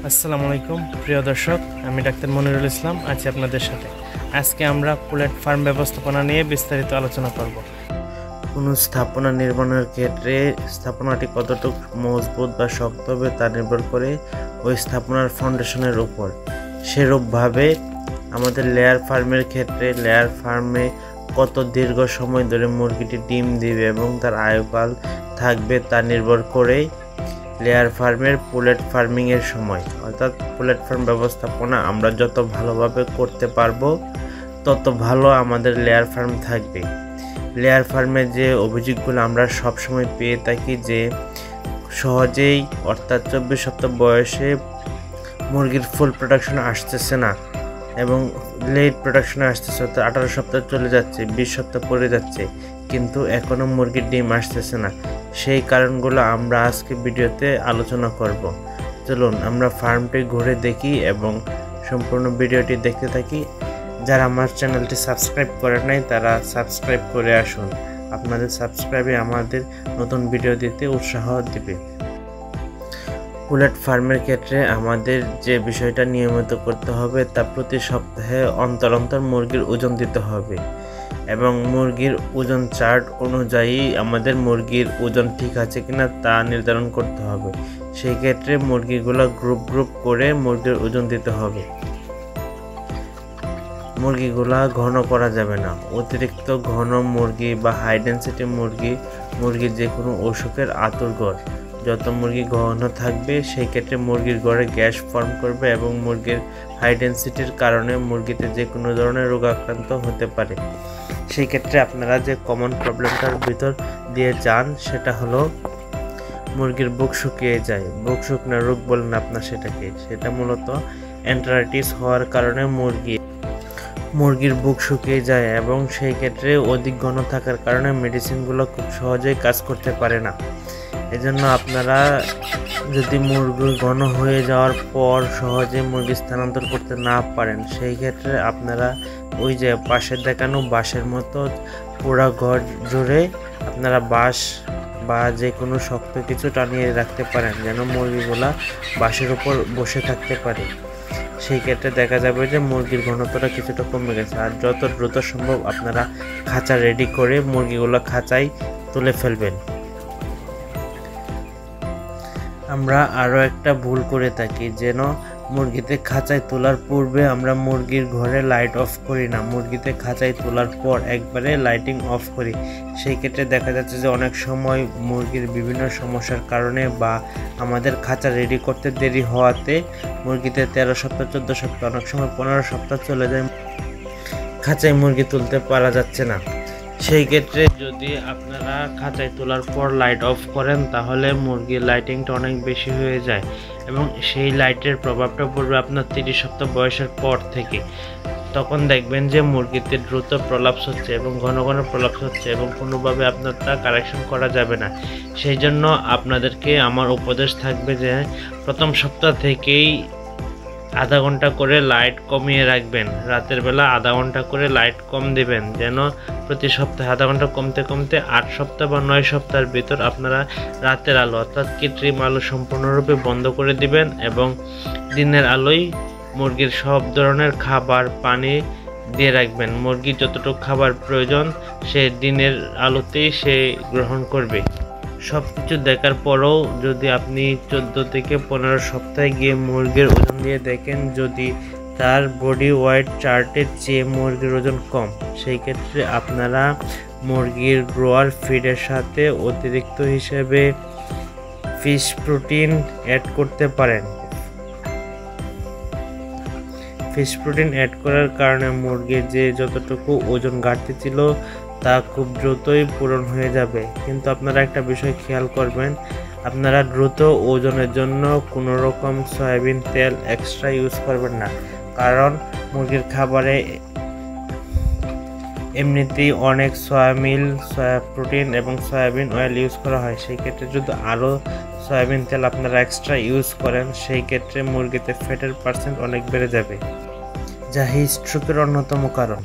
আসসালামু আলাইকুম প্রিয় দর্শক, আমি ডাক্তার মনিরুল ইসলাম আছি আপনাদের সাথে। আজকে আমরা পুলেট ফার্ম ব্যবস্থাপনা নিয়ে বিস্তারিত আলোচনা করব। কোনো স্থাপনা নির্মাণের ক্ষেত্রে স্থাপনাটি কতটুকু মজবুত বা শক্ত হবে তা নির্ভর করে ওই স্থাপনার ফাউন্ডেশনের উপর। সেরূপভাবে আমাদের লেয়ার ফার্মের ক্ষেত্রে লেয়ার ফার্মে কত দীর্ঘ সময় ধরে মুরগিটি ডিম দিবে এবং তার আয়ুকাল থাকবে তা নির্ভর করে লেয়ার ফার্মের পুলেট ফার্মিংয়ের সময়, অর্থাৎ পুলেট ফার্ম ব্যবস্থাপনা আমরা যত ভালোভাবে করতে পারবো তত ভালো আমাদের লেয়ার ফার্ম থাকবে। লেয়ার ফার্মে যে অভিযোগগুলো আমরা সবসময় পেয়ে থাকি যে সহজেই অর্থাৎ 24 সপ্তাহ বয়সে মুরগির ফুল প্রোডাকশন আসতেছে না এবং লেট প্রোডাকশনে আসতেছে, অর্থাৎ 18 সপ্তাহ চলে যাচ্ছে, 20 সপ্তাহ পড়ে যাচ্ছে, কিন্তু এখনও মুরগির ডিম আসতেছে না। সেই কারণগুলো আমরা আজকে ভিডিওতে আলোচনা করব। চলুন আমরা ফার্মটি ঘুরে দেখি এবং সম্পূর্ণ ভিডিওটি দেখতে থাকি। যারা আমার চ্যানেলটি সাবস্ক্রাইব করে নাই তারা সাবস্ক্রাইব করে আসুন। আপনাদের সাবস্ক্রাইবে আমাদের নতুন ভিডিও দিতে উৎসাহ দেবে। পুলেট ফার্মের ক্ষেত্রে আমাদের যে বিষয়টা নিয়মিত করতে হবে তা প্রতি সপ্তাহে অন্তর অন্তর মুরগির ওজন দিতে হবে এবং মুরগির ওজন চার্ট অনুযায়ী আমাদের মুরগির ওজন ঠিক আছে কিনা তা নির্ধারণ করতে হবে। সেই ক্ষেত্রে মুরগিগুলো গ্রুপ করে মুরগির ওজন দিতে হবে। মুরগিগুলা ঘন করা যাবে না। অতিরিক্ত ঘন মুরগি বা হাই ডেন্সিটি মুরগির যে কোনো অসুখের আতুরঘর। যত মুরগি ঘন থাকবে সেই ক্ষেত্রে মুরগির ঘরে গ্যাস ফর্ম করবে এবং মুরগির হাই ডেন্সিটির কারণে মুরগিতে যে কোনো ধরনের রোগাক্রান্ত হতে পারে। সেই ক্ষেত্রে আপনারা যে কমন প্রবলেমটার ভিতর দিয়ে যান সেটা হলো মুরগির বুক শুকিয়ে যায়। বুক শুকনো রোগ বলেন আপনার সেটা মূলত এন্টারাইটিস হওয়ার কারণে মুরগির বুক শুকিয়ে যায় এবং সেই ক্ষেত্রে অধিক ঘন থাকার কারণে মেডিসিনগুলো খুব সহজেই কাজ করতে পারে না। এজন্য আপনারা যদি মুরগি ঘন হয়ে যাওয়ার পর সহজে মুরগি স্থানান্তর করতে না পারেন, সেই ক্ষেত্রে আপনারা ওই যে পাশে দেখানো বাঁশের মতো পোড়া ঘর জুড়ে আপনারা বাঁশ বা যে কোনো শক্ত কিছু টানিয়ে রাখতে পারেন যেন মুরগিগুলা বাঁশের উপর বসে থাকতে পারে। সেই ক্ষেত্রে দেখা যাবে যে মুরগির ঘনত্বটা কিছুটা কমে গেছে। আর যত দ্রুত সম্ভব আপনারা খাঁচা রেডি করে মুরগিগুলো খাঁচায় তুলে ফেলবেন। আমরা আরও একটা ভুল করে থাকি, যেন মুরগিতে খাঁচায় তোলার পূর্বে আমরা মুরগির ঘরে লাইট অফ করি না, মুরগিতে খাঁচায় তোলার পর একবারে লাইটিং অফ করি। সেই ক্ষেত্রে দেখা যাচ্ছে যে অনেক সময় মুরগির বিভিন্ন সমস্যার কারণে বা আমাদের খাঁচা রেডি করতে দেরি হওয়াতে মুরগিতে 13 সপ্তাহ 14 সপ্তাহ অনেক সময় 15 সপ্তাহ চলে যায়, খাঁচায় মুরগি তুলতে পারা যাচ্ছে না। সেই ক্ষেত্রে যদি আপনারা খাঁচায় তোলার পর লাইট অফ করেন তাহলে মুরগির লাইটিংটা অনেক বেশি হয়ে যায় এবং সেই লাইটের প্রভাবটা পড়বে আপনার 30 সপ্তাহ বয়সের পর থেকে। তখন দেখবেন যে মুরগিতে দ্রুত প্রলাপস হচ্ছে এবং ঘন ঘন প্রলাপস হচ্ছে এবং কোনোভাবে আপনার তা কারেকশন করা যাবে না। সেই জন্য আপনাদেরকে আমার উপদেশ থাকবে যে প্রথম সপ্তাহ থেকেই আধা ঘন্টা করে লাইট কমিয়ে রাখবেন। রাতের বেলা আধা ঘন্টা করে লাইট কম দেবেন, যেন প্রতি সপ্তাহে আধা ঘন্টা কমতে 8 সপ্তাহ বা 9 সপ্তাহের ভিতর আপনারা রাতের আলো অর্থাৎ কৃত্রিম আলো সম্পূর্ণরূপে বন্ধ করে দিবেন এবং দিনের আলোয় মুরগির সব ধরনের খাবার পানি দিয়ে রাখবেন। মুরগির যতটুকু খাবার প্রয়োজন সে দিনের আলোতেই সে গ্রহণ করবে। সব কিছু দেখার পরেও যদি আপনি 14 থেকে 15 সপ্তাহে গিয়ে মুরগির ওজন দিয়ে দেখেন যদি তার বডি ওয়েট চার্টের চেয়ে মুরগির ওজন কম, সেই ক্ষেত্রে আপনারা মুরগির গ্রোয়ার ফিডের সাথে অতিরিক্ত হিসেবে ফিশ প্রোটিন অ্যাড করতে পারেন। ফিশ প্রোটিন অ্যাড করার কারণে মুরগির যে যতটুকু ওজন ঘাটতি ছিল তা খুব দ্রুতই পূরণ হয়ে যাবে। কিন্তু আপনারা একটা বিষয় খেয়াল করবেন, আপনারা দ্রুত ওজনের জন্য কোনো রকম সয়াবিন তেল এক্সট্রা ইউজ করবেন না, কারণ মুরগির খাবারে এমনিতেই অনেক সয়া প্রোটিন এবং সয়াবিন অয়েল ইউজ করা হয়। সেই ক্ষেত্রে যদি আরও সয়াবিন তেল আপনারা এক্সট্রা ইউজ করেন সেই ক্ষেত্রে মুরগিতে ফ্যাটের পার্সেন্ট অনেক বেড়ে যাবে, যা হিট স্ট্রোকের অন্যতম কারণ।